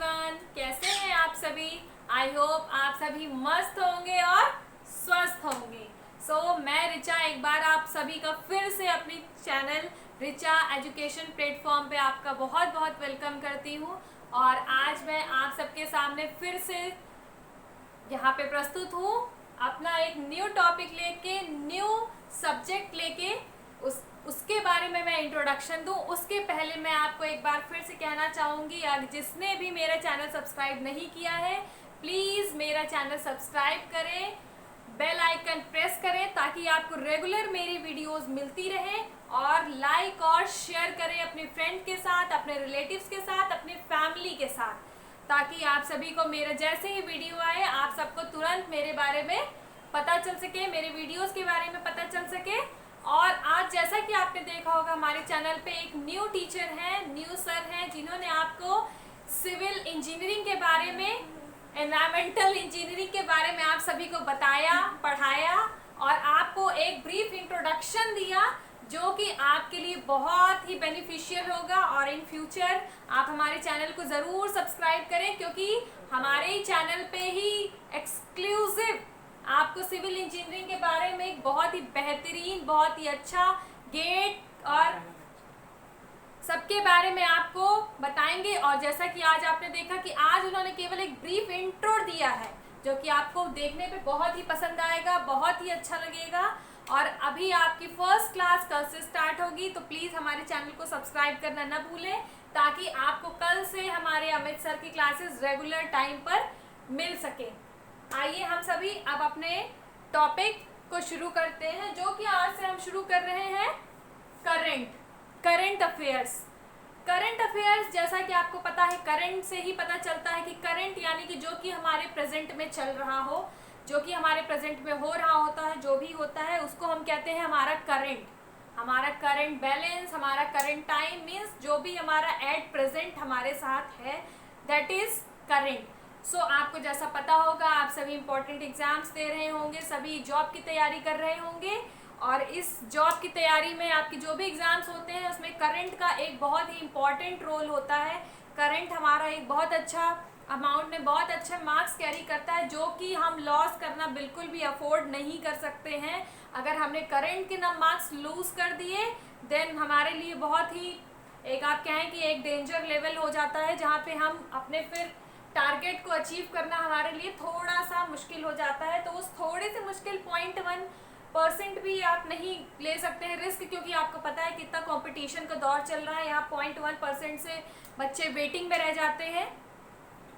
Everyone, कैसे हैं आप सभी। आई होप आप सभी मस्त होंगे और स्वस्थ होंगे। मैं रिचा एक बार आप सभी का फिर से अपनी चैनल रिचा एजुकेशन प्लेटफॉर्म पे आपका बहुत बहुत वेलकम करती हूँ। और आज मैं आप सबके सामने फिर से यहाँ पे प्रस्तुत हूँ अपना एक न्यू टॉपिक लेके, न्यू सब्जेक्ट लेके। उसके बारे में मैं इंट्रोडक्शन दूँ उसके पहले मैं आपको एक बार फिर से कहना चाहूँगी, जिसने भी मेरा चैनल सब्सक्राइब नहीं किया है प्लीज़ मेरा चैनल सब्सक्राइब करें, बेल आइकन प्रेस करें ताकि आपको रेगुलर मेरी वीडियोस मिलती रहे। और लाइक और शेयर करें अपने फ्रेंड के साथ, अपने रिलेटिव्स के साथ, अपने फैमिली के साथ, ताकि आप सभी को मेरा जैसे ही वीडियो आए आप सबको तुरंत मेरे बारे में पता चल सके, मेरे वीडियोस के बारे में पता चल सके। और आज जैसा कि आपने देखा होगा हमारे चैनल पे एक न्यू टीचर हैं, न्यू सर हैं, जिन्होंने आपको सिविल इंजीनियरिंग के बारे में, एनवायरमेंटल इंजीनियरिंग के बारे में आप सभी को बताया, पढ़ाया और आपको एक ब्रीफ इंट्रोडक्शन दिया जो कि आपके लिए बहुत ही बेनिफिशियल होगा। और इन फ्यूचर आप हमारे चैनल को ज़रूर सब्सक्राइब करें, क्योंकि हमारे ही चैनल पे ही एक्सक्लूसिव आपको सिविल इंजीनियरिंग के बारे में एक बहुत ही बेहतरीन, बहुत ही अच्छा गेट और सबके बारे में आपको बताएंगे। और जैसा कि आज आपने देखा कि आज उन्होंने केवल एक ब्रीफ इंट्रो दिया है जो कि आपको देखने पे बहुत ही पसंद आएगा, बहुत ही अच्छा लगेगा। और अभी आपकी फर्स्ट क्लास कल से स्टार्ट होगी, तो प्लीज़ हमारे चैनल को सब्सक्राइब करना ना भूलें ताकि आपको कल से हमारे अमित सर की क्लासेस रेगुलर टाइम पर मिल सके। आइए हम सभी अब अपने टॉपिक को शुरू करते हैं, जो कि आज से हम शुरू कर रहे हैं करंट अफेयर्स। करंट अफेयर्स जैसा कि आपको पता है, करंट से ही पता चलता है कि करंट यानी कि जो कि हमारे प्रेजेंट में चल रहा हो, जो कि हमारे प्रेजेंट में हो रहा होता है, जो भी होता है उसको हम कहते हैं हमारा करंट। हमारा करंट बैलेंस, हमारा करंट टाइम मीन्स जो भी हमारा एट प्रेजेंट हमारे साथ है, दैट इज करंट। आपको जैसा पता होगा आप सभी इंपॉर्टेंट एग्जाम्स दे रहे होंगे, सभी जॉब की तैयारी कर रहे होंगे और इस जॉब की तैयारी में आपकी जो भी एग्जाम्स होते हैं उसमें करंट का एक बहुत ही इम्पॉर्टेंट रोल होता है। करंट हमारा एक बहुत अच्छा अमाउंट में बहुत अच्छे मार्क्स कैरी करता है, जो कि हम लॉस करना बिल्कुल भी अफोर्ड नहीं कर सकते हैं। अगर हमने करंट के मार्क्स लूज कर दिए देन हमारे लिए बहुत ही एक आप कहें कि एक डेंजर लेवल हो जाता है, जहाँ पे हम अपने फिर टारगेट को अचीव करना हमारे लिए थोड़ा सा मुश्किल हो जाता है। तो उस थोड़े से मुश्किल 0.1% भी आप नहीं ले सकते हैं रिस्क, क्योंकि आपको पता है कितना कंपटीशन का दौर चल रहा है। यहाँ 0.1% से बच्चे वेटिंग में रह जाते हैं।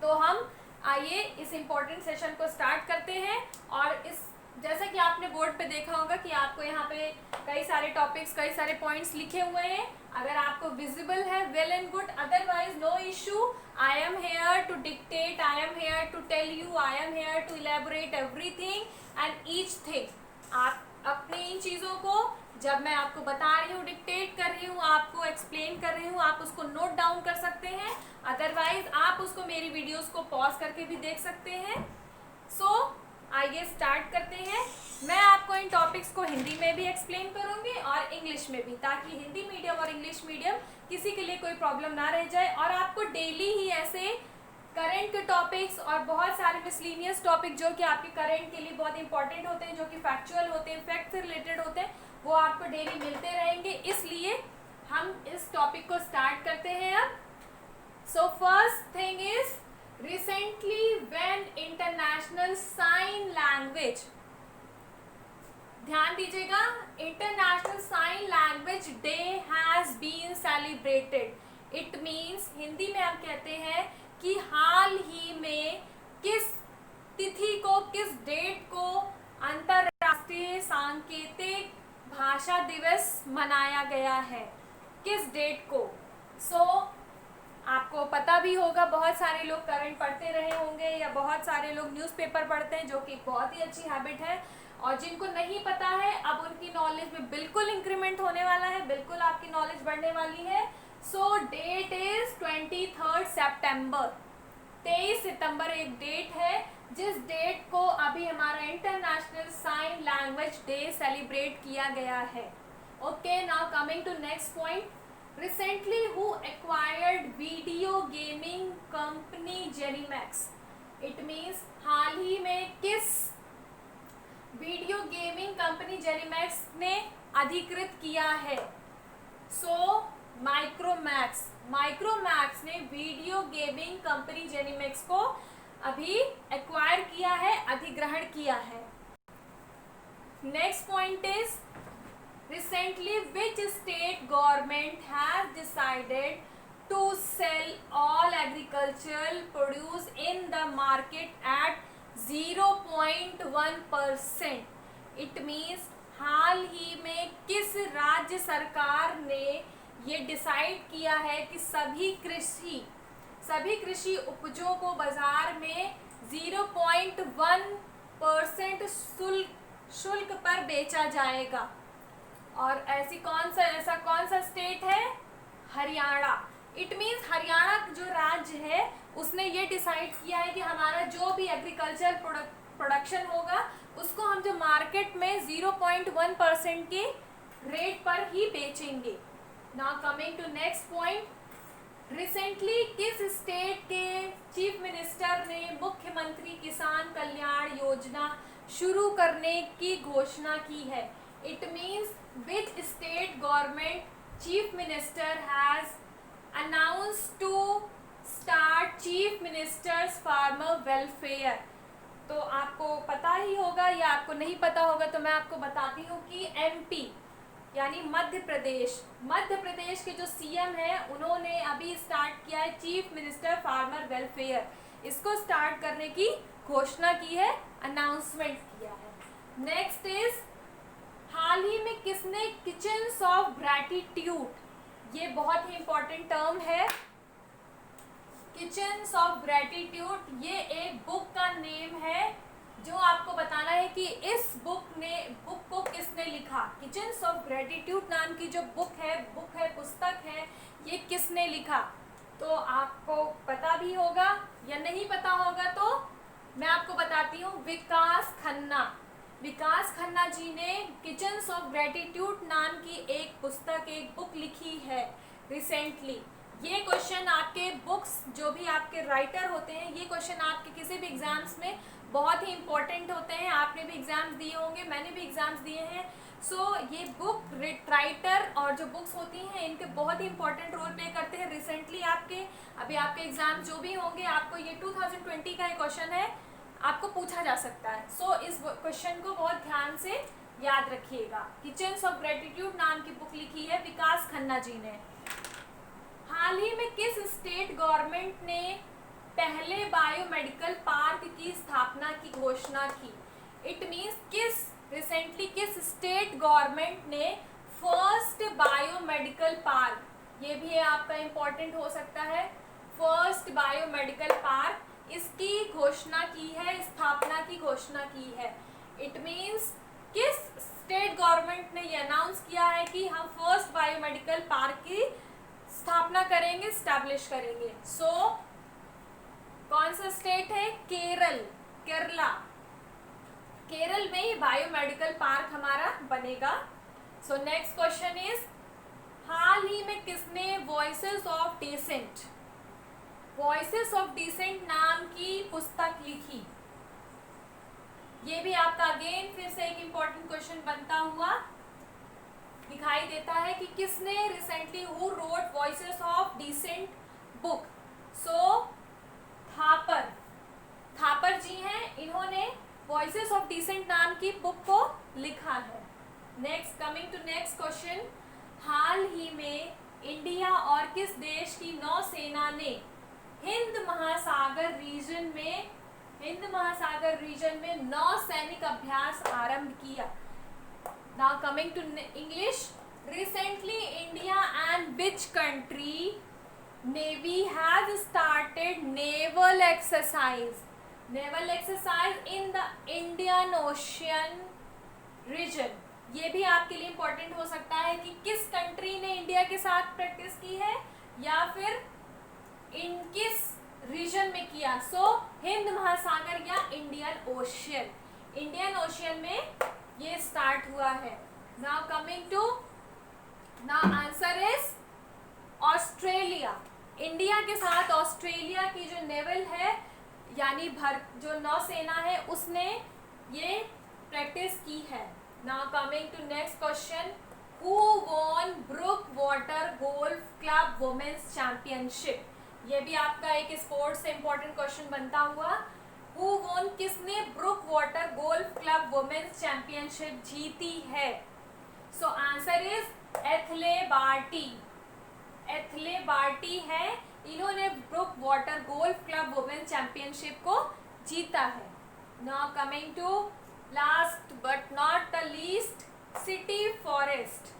तो हम आइए इस इम्पोर्टेंट सेशन को स्टार्ट करते हैं। और इस जैसा कि आपने बोर्ड पे देखा होगा कि आपको यहाँ पे कई सारे टॉपिक्स, कई सारे पॉइंट्स लिखे हुए हैं। अगर आपको विजिबल है well and good, otherwise no issue. I am here to dictate, I am here to tell you, I am here to elaborate everything and each thing. आप अपनी इन चीज़ों को जब मैं आपको बता रही हूँ, डिक्टेट कर रही हूँ, आपको एक्सप्लेन कर रही हूँ, आप उसको नोट डाउन कर सकते हैं। अदरवाइज आप उसको मेरी वीडियोस को पॉज करके भी देख सकते हैं। आइए स्टार्ट करते हैं। मैं आपको इन टॉपिक्स को हिंदी में भी एक्सप्लेन करूंगी और इंग्लिश में भी, ताकि हिंदी मीडियम और इंग्लिश मीडियम किसी के लिए कोई प्रॉब्लम ना रह जाए। और आपको डेली ही ऐसे करंट के टॉपिक्स और बहुत सारे मिसलिनियस टॉपिक जो कि आपके करंट के लिए बहुत इंपॉर्टेंट होते हैं, जो कि फैक्चुअल होते हैं, फैक्ट से रिलेटेड होते हैं, वो आपको डेली मिलते रहेंगे। इसलिए हम इस टॉपिक को स्टार्ट करते हैं अब। First thing is recently when international sign language, ध्यान दीजिएगा, international sign language day has been celebrated. It means Hindi में हम कहते हैं कि हाल ही में किस तिथि को, किस डेट को अंतरराष्ट्रीय सांकेतिक भाषा दिवस मनाया गया है, किस डेट को। आपको पता भी होगा, बहुत सारे लोग करंट पढ़ते रहे होंगे या बहुत सारे लोग न्यूज़पेपर पढ़ते हैं, जो कि बहुत ही अच्छी हैबिट है। और जिनको नहीं पता है अब उनकी नॉलेज में बिल्कुल इंक्रीमेंट होने वाला है, बिल्कुल आपकी नॉलेज बढ़ने वाली है। डेट इज 23 सितंबर, 23 सितंबर एक डेट है जिस डेट को अभी हमारा international sign language day celebrate किया गया है। Okay, now coming to next point. Recently, who acquired video gaming company ZeniMax. It means हाल ही में किस वीडियो गेमिंग कंपनी जेनीमैक्स ने अधिकृत किया है? सो माइक्रोमैक्स ने वीडियो गेमिंग कंपनी जेनीमैक्स को अभी एक्वायर किया है, अधिग्रहण किया है। Next point is recently which state government has decided to sell all agricultural produce in the market at 0.1%। It means हाल ही में किस राज्य सरकार ने ये डिसाइड किया है कि सभी कृषि उपजों को बाजार में 0.1% शुल्क पर बेचा जाएगा? और ऐसा कौन सा स्टेट है? हरियाणा। इट मीन्स हरियाणा जो राज्य है उसने ये डिसाइड किया है कि हमारा जो भी एग्रीकल्चर प्रोडक्शन होगा उसको हम जो मार्केट में 0.1% के रेट पर ही बेचेंगे। Now coming to next point, recently किस स्टेट के चीफ मिनिस्टर ने मुख्यमंत्री किसान कल्याण योजना शुरू करने की घोषणा की है? It means which state government chief minister has announced to start chief minister's farmer welfare. तो आपको पता ही होगा या आपको नहीं पता होगा तो मैं आपको बताती हूँ कि एमपी यानी मध्य प्रदेश के जो सीएम है उन्होंने अभी स्टार्ट किया है चीफ मिनिस्टर फार्मर वेलफेयर। इसको स्टार्ट करने की घोषणा की है, अनाउंसमेंट किया है। नेक्स्ट इज हाल ही में किसने किचन्स ऑफ ग्रैटिट्यूड, ये बहुत ही इंपॉर्टेंट टर्म है, किचन्स ऑफ ग्रैटिट्यूड, ये एक बुक का नेम है जो आपको बताना है कि इस बुक को किसने लिखा। किचन्स ऑफ ग्रैटिट्यूड नाम की जो बुक है, पुस्तक है, ये किसने लिखा? तो आपको पता भी होगा या नहीं पता होगा तो मैं आपको बताती हूँ, विकास खन्ना जी ने किचन्स ऑफ ग्रैटिट्यूड नाम की एक बुक लिखी है रिसेंटली। ये क्वेश्चन आपके बुक्स जो भी आपके राइटर होते हैं, ये क्वेश्चन आपके किसी भी एग्जाम्स में बहुत ही इंपॉर्टेंट होते हैं। आपने भी एग्जाम्स दिए होंगे, मैंने भी एग्जाम्स दिए हैं। ये बुक राइटर और जो बुक्स होती हैं इनके बहुत ही इंपॉर्टेंट रोल प्ले करते हैं। रिसेंटली आपके एग्जाम जो भी होंगे आपको ये 2020 का क्वेश्चन है, आपको पूछा जा सकता है। इस क्वेश्चन को बहुत ध्यान से याद रखिएगा। किचन्स ऑफ ग्रैटिट्यूड नाम की बुक लिखी है विकास खन्ना जी ने। हाल ही में किस स्टेट गवर्नमेंट ने पहले बायोमेडिकल पार्क की स्थापना की घोषणा की? इट मीन्स रिसेंटली किस स्टेट गवर्नमेंट ने फर्स्ट बायोमेडिकल पार्क, ये भी आपका इंपॉर्टेंट हो सकता है, फर्स्ट बायोमेडिकल पार्क, इसकी घोषणा की है, स्थापना की घोषणा की है। इट मीन्स किस स्टेट गवर्नमेंट ने ये अनाउंस किया है कि हम फर्स्ट बायोमेडिकल पार्क की स्थापना करेंगे, स्टैब्लिश करेंगे। कौन सा स्टेट है? केरल में ही बायोमेडिकल पार्क हमारा बनेगा। नेक्स्ट क्वेश्चन इज हाल ही में किसने वॉइसेस ऑफ डिसेंट नाम की पुस्तक लिखी? ये भी आपका अगेन फिर से एक इम्पोर्टेंट क्वेश्चन बनता हुआ दिखाई देता है कि किसने recently who wrote Voices of Dissent book? Thapar ji हैं, इन्होंने वॉइसेस ऑफ डिसेंट नाम की बुक को लिखा है। Next coming to next question, हाल ही में इंडिया और किस देश की नौसेना ने हिंद महासागर रीजन में नौसैनिक अभ्यास आरंभ किया? Now coming to English, recently India and which country Navy has started naval exercise in the Indian Ocean region। ये भी आपके लिए इम्पोर्टेंट हो सकता है कि किस कंट्री ने इंडिया के साथ प्रैक्टिस की है या फिर किस रीजन में किया। हिंद महासागर या इंडियन ओशियन में ये स्टार्ट हुआ है। Now answer is Australia. India के साथ ऑस्ट्रेलिया की जो नेवल है यानी जो नौसेना है उसने ये प्रैक्टिस की है। Now coming to next question, who won Brookwater golf club women's championship. ये भी आपका एक स्पोर्ट्स से इंपॉर्टेंट क्वेश्चन बनता हुआ। हु वॉन, किसने Brookwater golf club women's championship जीती है। So answer is Ashleigh Barty. Ashleigh Barty है, इन्होंने Brookwater golf club women's championship को जीता है। Now coming to last but not the least, city forest.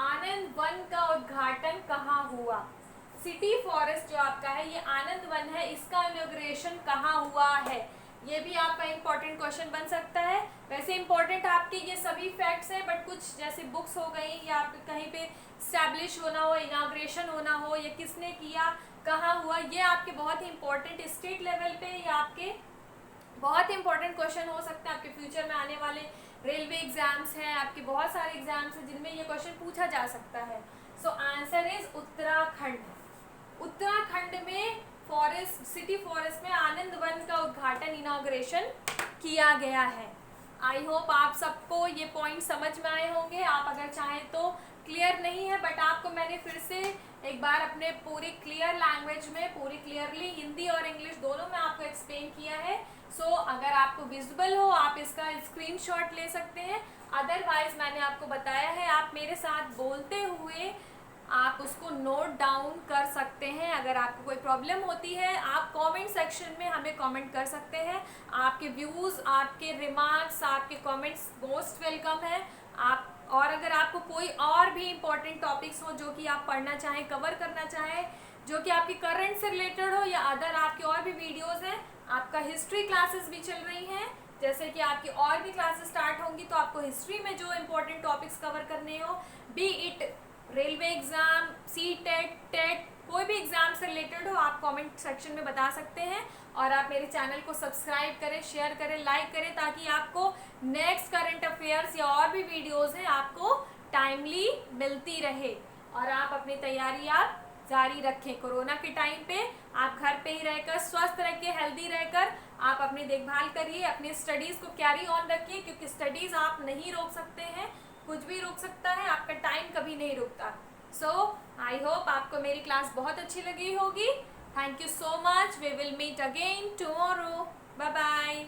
Anand Van का उद्घाटन कहाँ हुआ। सिटी फॉरेस्ट जो आपका है ये आनंद वन है, इसका इनॉग्रेशन कहाँ हुआ है। ये भी आपका इंपॉर्टेंट क्वेश्चन बन सकता है। वैसे इंपॉर्टेंट आपके ये सभी फैक्ट्स हैं, बट कुछ जैसे बुक्स हो गई या कहीं पे स्टैब्लिश होना हो, इनॉग्रेशन होना हो, ये किसने किया, कहाँ हुआ, ये आपके बहुत ही इंपॉर्टेंट स्टेट लेवल पे या आपके बहुत ही इंपॉर्टेंट क्वेश्चन हो सकते हैं। आपके फ्यूचर में आने वाले रेलवे एग्जाम्स हैं, आपके बहुत सारे एग्जाम्स हैं जिनमें ये क्वेश्चन पूछा जा सकता है। So answer is Uttarakhand. Uttarakhand में फॉरेस्ट, सिटी फॉरेस्ट में आनंद वन का उद्घाटन, इनॉग्रेशन किया गया है। आई होप आप सबको ये पॉइंट समझ में आए होंगे। आप अगर चाहें तो, क्लियर नहीं है बट आपको मैंने फिर से एक बार अपने पूरी क्लियर लैंग्वेज में, पूरी क्लियरली हिंदी और इंग्लिश दोनों में आपको एक्सप्लेन किया है। सो अगर आपको विजिबल हो आप इसका स्क्रीनशॉट ले सकते हैं, अदरवाइज मैंने आपको बताया है आप मेरे साथ बोलते हुए आप उसको नोट डाउन कर सकते हैं। अगर आपको कोई प्रॉब्लम होती है आप कमेंट सेक्शन में हमें कमेंट कर सकते हैं। आपके व्यूज़, आपके रिमार्क्स, आपके कमेंट्स मोस्ट वेलकम है। आप और अगर आपको कोई और भी इम्पोर्टेंट टॉपिक्स हो जो कि आप पढ़ना चाहें, कवर करना चाहें, जो कि आपकी करंट से रिलेटेड हो या अदर आपकी और भी वीडियोज़ हैं, आपका हिस्ट्री क्लासेस भी चल रही हैं, जैसे कि आपकी और भी क्लासेस स्टार्ट होंगी तो आपको हिस्ट्री में जो इम्पोर्टेंट टॉपिक्स कवर करने हो, be it railway exam, CTET, TET, कोई भी एग्ज़ाम से रिलेटेड हो, आप कमेंट सेक्शन में बता सकते हैं। और आप मेरे चैनल को सब्सक्राइब करें, शेयर करें, लाइक करें, ताकि आपको नेक्स्ट करंट अफेयर्स या और भी वीडियोज़ हैं आपको टाइमली मिलती रहे और आप अपनी तैयारी आप जारी रखें। कोरोना के टाइम पे आप घर पे ही रहकर, स्वस्थ रह के, हेल्दी रहकर आप अपनी देखभाल करिए, अपनी स्टडीज़ को कैरी ऑन रखिए, क्योंकि स्टडीज़ आप नहीं रोक सकते हैं, कुछ भी रोक सकता है, आपका टाइम कभी नहीं रुकता। सो आई होप आपको मेरी क्लास बहुत अच्छी लगी होगी। Thank you so much. We will meet again tomorrow. Bye bye.